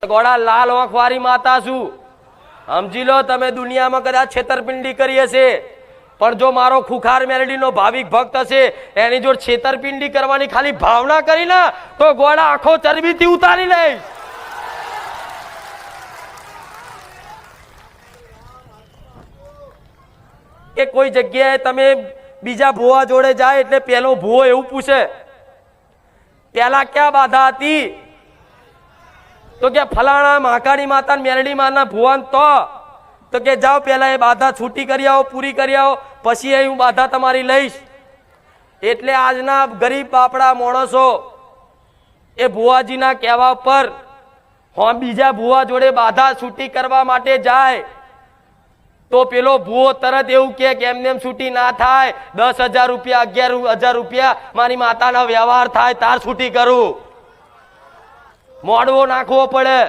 ગોળા લાલ આંખવાળી માતા છું સમજી લો તમે દુનિયામાં કદાચ છેતરપિંડી કરી હશે પણ જો મારો ખુખાર મેલડીનો ભાવિક ભક્ત હશે એની જોડે છેતરપિંડી કરવાની ખાલી ભાવના કરી ને તો ગોળા આખો ચરબીથી ઉતારી લઈશ કે કોઈ જગ્યાએ તમે બીજા ભુવા જોડે જાય એટલે પેલો ભુવો એવું પૂછે પેલા ક્યાં બાધા હતી तो क्या फलाना महाकाली माता मेरडी माना भुवन तो क्या जाओ पहला ये बाधा छूटी करी आओ पूरी करी आओ पछी हूँ बाधा तमारी लईश एटले आजना गरीब बापड़ा माणसो ए भुवाजीना कहेवा पर हम बीजा भुवा जोड़े बाधा छूटी करवा माटे जाए तो पेलो भुवो तरत एवं के एमने एम छूटी ना थाय 10,000 रुपया 11,000 रुपया मारी माताना व्यवहार थाय तार छूटी करूं मोड़वो नाखवो पड़े।